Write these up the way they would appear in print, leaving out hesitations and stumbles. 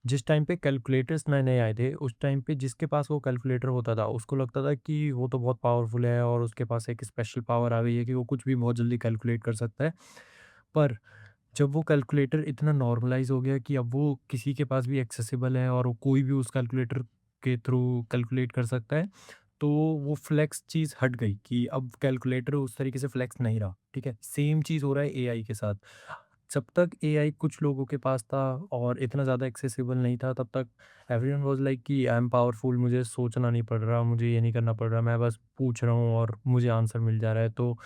जिस टाइम पे कैलकुलेटर्स नए-नए आए थे, उस टाइम पे जिसके पास वो कैलकुलेटर होता था, उसको लगता था कि वो तो बहुत पावरफुल है और उसके पास एक स्पेशल पावर आ गई है कि वो कुछ भी बहुत जल्दी कैलकुलेट कर सकता है। पर जब वो कैलकुलेटर इतना नॉर्मलाइज़ हो गया कि अब वो किसी के पास भी एक्सेसिबल है और वो कोई भी उस कैलकुलेटर के थ्रू कैलकुलेट कर सकता है, तो वो फ्लेक्स चीज़ हट गई कि अब कैलकुलेटर उस तरीके से फ्लेक्स नहीं रहा, ठीक है? सेम चीज़ हो रहा है एआई के साथ। जब तक एआई कुछ लोगों के पास था और इतना ज़्यादा एक्सेसिबल नहीं था, तब तक एवरीवन वाज़ लाइक कि आई एम पावरफुल, मुझे सोचना नहीं पड़ रहा, मुझे ये नहीं करना पड़ रहा, मैं बस पूछ रहा हूँ और मुझे आंसर मिल जा रहा है। तो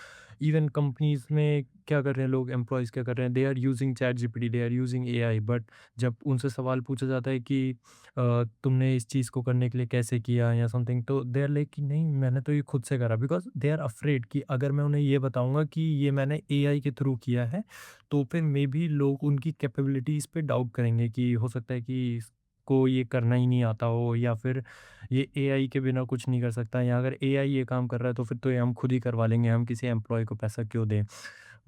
इवन कंपनीज़ में क्या कर रहे हैं लोग, एम्प्लॉइज़ क्या कर रहे हैं, they are using ChatGPT, they are using AI, but जब उनसे सवाल पूछा जाता है कि तुमने इस चीज़ को करने के लिए कैसे किया या समथिंग, तो दे आर लाइक कि नहीं, मैंने तो ये खुद से करा, बिकॉज़ दे आर अफ्रेड कि अगर मैं उन्हें ये बताऊँगा कि ये मैंने एआई के थ्रू किया है, तो फिर मेबी लोग उनकी कैपेबिलिटीज़ पे डाउट करेंगे कि हो सकता है कि इसको ये करना ही नहीं आता हो, या फिर ये एआई के बिना कुछ नहीं कर सकता, या अगर एआई ये काम कर रहा है तो फिर तो ये हम खुद ही करवा लेंगे, हम किसी एम्प्लॉय को पैसा क्यों दें।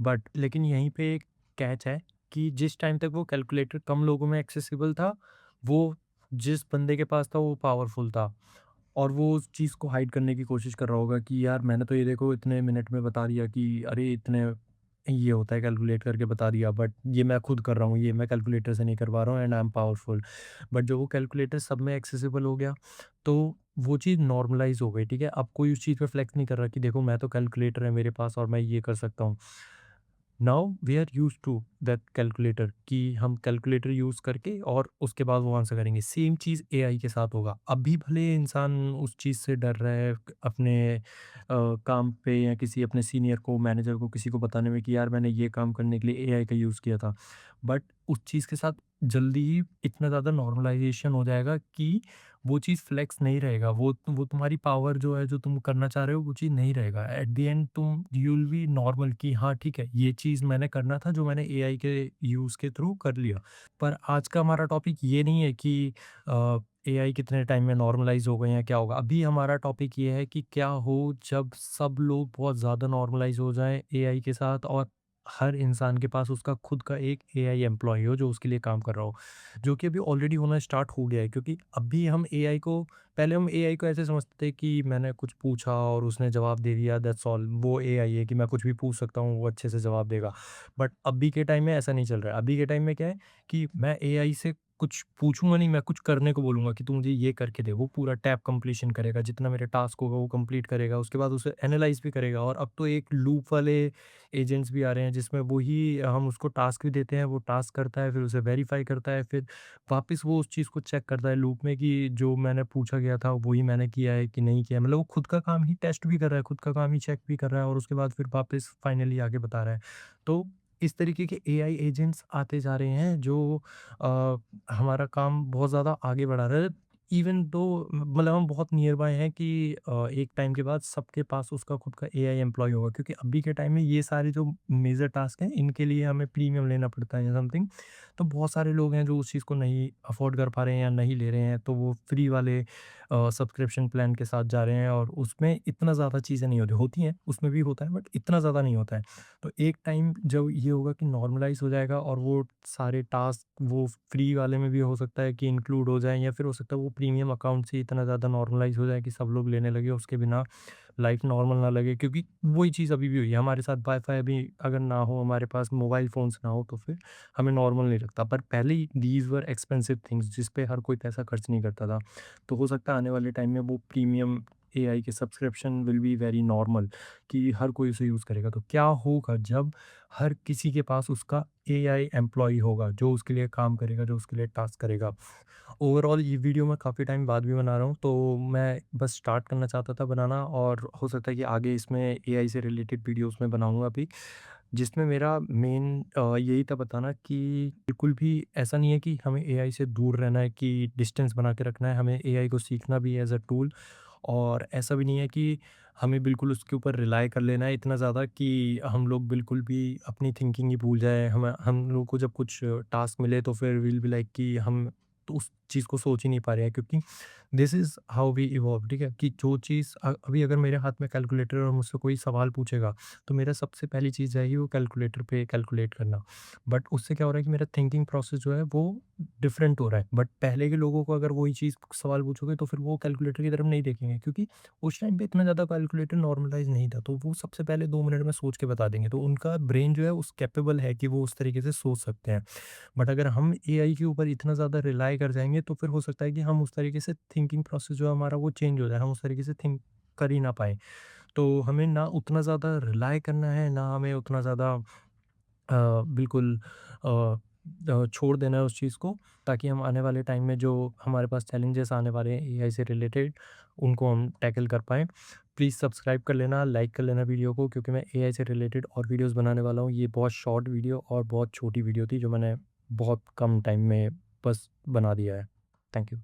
बट लेकिन यहीं पे एक कैच है कि जिस टाइम तक वो कैलकुलेटर कम लोगों में एक्सेसिबल था, वो जिस बंदे के पास था वो पावरफुल था, और वो उस चीज़ को हाइड करने की कोशिश कर रहा होगा कि यार मैंने तो ये देखो इतने मिनट में बता दिया कि अरे इतने ये होता है, कैलकुलेट करके बता दिया, बट ये मैं खुद कर रहा हूँ, ये मैं कैलकुलेटर से नहीं करवा रहा हूँ and I am powerful. But जब वो कैलकुलेटर सब में एक्सेसिबल हो गया, तो वो चीज़ नॉर्मलाइज़ हो गई, ठीक है? अब कोई उस चीज़ पे फ्लेक्स नहीं कर रहा कि देखो मैं तो कैलकुलेटर है मेरे पास और मैं ये कर सकता हूँ। Now we are used to that calculator कि हम कैलकुलेटर यूज़ करके और उसके बाद वो आंसर करेंगे। सेम चीज़ एआई के साथ होगा। अभी भले इंसान उस चीज़ से डर रहा है अपने काम पे या किसी अपने सीनियर को, मैनेजर को, किसी को बताने में कि यार मैंने ये काम करने के लिए एआई का यूज़ किया था। बट उस चीज़ के साथ जल्दी ही इतना ज़्यादा नॉर्मलाइज़ेशन हो जाएगा कि वो चीज़ फ्लेक्स नहीं रहेगा। वो तुम्हारी पावर जो है, जो तुम करना चाह रहे हो, वो चीज़ नहीं रहेगा। एट द एंड तुम यू विल बी नॉर्मल कि हाँ, ठीक है, ये चीज़ मैंने करना था जो मैंने एआई के यूज़ के थ्रू कर लिया। पर आज का हमारा टॉपिक ये नहीं है कि एआई कितने टाइम में नॉर्मलाइज़ हो गए या क्या होगा। अभी हमारा टॉपिक ये है कि क्या हो जब सब लोग बहुत ज़्यादा नॉर्मलाइज़ हो जाएँ एआई के साथ, और हर इंसान के पास उसका खुद का एक एआई एम्प्लॉयी हो जो उसके लिए काम कर रहा हो। जो कि अभी ऑलरेडी होना स्टार्ट हो गया है, क्योंकि अभी हम एआई को, पहले हम एआई को ऐसे समझते थे कि मैंने कुछ पूछा और उसने जवाब दे दिया, दैट्स ऑल, वो एआई है कि मैं कुछ भी पूछ सकता हूँ, वो अच्छे से जवाब देगा। बट अभी के टाइम में ऐसा नहीं चल रहा है। अभी के टाइम में क्या है कि मैं एआई से कुछ पूछूँगा नहीं, मैं कुछ करने को बोलूँगा कि तू मुझे ये करके दे, वो पूरा टैब कंप्लीशन करेगा, जितना मेरा टास्क होगा वो कंप्लीट करेगा, उसके बाद उसे एनालाइज़ भी करेगा। और अब तो एक लूप वाले एजेंट्स भी आ रहे हैं जिसमें वही हम उसको टास्क भी देते हैं, वो टास्क करता है, फिर उसे वेरीफ़ाई करता है, फिर वापस वो उस चीज़ को चेक करता है लूप में कि जो मैंने पूछा गया था वही मैंने किया है कि नहीं किया है। मतलब वो खुद का काम ही टेस्ट भी कर रहा है, खुद का काम ही चेक भी कर रहा है, और उसके बाद फिर वापस फाइनली आगे बता रहा है। तो इस तरीके के एआई एजेंट्स आते जा रहे हैं जो हमारा काम बहुत ज़्यादा आगे बढ़ा रहा है। इवन दो मतलब हम बहुत नियर बाय हैं कि एक टाइम के बाद सबके पास उसका खुद का एआई एम्प्लॉयी होगा, क्योंकि अभी के टाइम में ये सारे जो मेजर टास्क हैं इनके लिए हमें प्रीमियम लेना पड़ता है या समथिंग। तो बहुत सारे लोग हैं जो उस चीज़ को नहीं अफ़ोर्ड कर पा रहे हैं या नहीं ले रहे हैं, तो वो फ्री वाले सब्सक्रिप्शन प्लान के साथ जा रहे हैं, और उसमें इतना ज़्यादा चीज़ें नहीं होती, होती हैं, उसमें भी होता है बट इतना ज़्यादा नहीं होता है। तो एक टाइम जब ये होगा कि नॉर्मलाइज़ हो जाएगा और वो सारे टास्क वो फ्री वाले में भी हो सकता है कि इंक्लूड हो जाएँ, या फिर हो सकता है वो प्रीमियम अकाउंट से इतना ज़्यादा नॉर्मलाइज़ हो जाए कि सब लोग लेने लगे, उसके बिना लाइफ़ नॉर्मल ना लगे, क्योंकि वही चीज़ अभी भी हुई है। हमारे साथ वाई-फाई अभी अगर ना हो, हमारे पास मोबाइल फ़ोन्स ना हो, तो फिर हमें नॉर्मल नहीं लगता। पर पहले दीज़ वर एक्सपेंसिव थिंग्स जिस पे हर कोई पैसा खर्च नहीं करता था। तो हो सकता है आने वाले टाइम में वो प्रीमियम एआई के subscription will be very normal, कि हर कोई उसे यूज़ करेगा। तो क्या होगा जब हर किसी के पास उसका एआई एम्प्लॉयी होगा, जो उसके लिए काम करेगा, जो उसके लिए टास्क करेगा। ओवरऑल ये वीडियो मैं काफ़ी टाइम बाद भी बना रहा हूँ, तो मैं बस स्टार्ट करना चाहता था बनाना, और हो सकता है कि आगे इसमें एआई से रिलेटेड वीडियोज़ मैं बनाऊँगा अभी। जिसमें मेरा मेन यही था बताना कि बिल्कुल भी ऐसा नहीं है कि हमें एआई से दूर रहना है, कि डिस्टेंस बना के रखना है, हमें एआई को सीखना भी है एज़ अ टूल। और ऐसा भी नहीं है कि हमें बिल्कुल उसके ऊपर रिलाय कर लेना है इतना ज़्यादा कि हम लोग बिल्कुल भी अपनी थिंकिंग ही भूल जाएँ। हम लोग को जब कुछ टास्क मिले तो फिर विल बी लाइक कि हम तो चीज़ को सोच ही नहीं पा रहे हैं, क्योंकि this is how we evolve, ठीक है? कि जो चीज़ अभी अगर मेरे हाथ में कैलकुलेटर और मुझसे कोई सवाल पूछेगा, तो मेरा सबसे पहली चीज़ रहेगी वो कैलकुलेटर पे कैलकुलेट करना। बट उससे क्या हो रहा है कि मेरा थिंकिंग प्रोसेस जो है वो डिफरेंट हो रहा है। बट पहले के लोगों को अगर वही चीज़ सवाल पूछोगे तो फिर वो कैलकुलेटर की तरफ नहीं देखेंगे, क्योंकि उस टाइम पे इतना ज़्यादा कैलकुलेटर नॉर्मलाइज़ नहीं था। तो वो सबसे पहले 2 मिनट में सोच के बता देंगे। तो उनका ब्रेन जो है उस कैपेबल है कि वो उस तरीके से सोच सकते हैं। बट अगर हम एआई के ऊपर इतना ज़्यादा रिलाय कर जाएँगे तो फिर हो सकता है कि हम उस तरीके से थिंकिंग प्रोसेस जो है हमारा वो चेंज हो जाए। हम उस तरीके से थिंक कर ही ना पाएँ। तो हमें ना उतना ज़्यादा रिलाय करना है, ना हमें उतना ज़्यादा बिल्कुल छोड़ देना है उस चीज़ को, ताकि हम आने वाले टाइम में जो हमारे पास चैलेंजेस आने वाले हैं एआई से रिलेटेड, उनको हम टैकल कर पाएँ। प्लीज़ सब्सक्राइब कर लेना, लाइक कर लेना वीडियो को, क्योंकि मैं एआई से रिलेटेड और वीडियोज़ बनाने वाला हूँ। ये बहुत शॉर्ट वीडियो और बहुत छोटी वीडियो थी जो मैंने बहुत कम टाइम में बस बना दिया है। Thank you.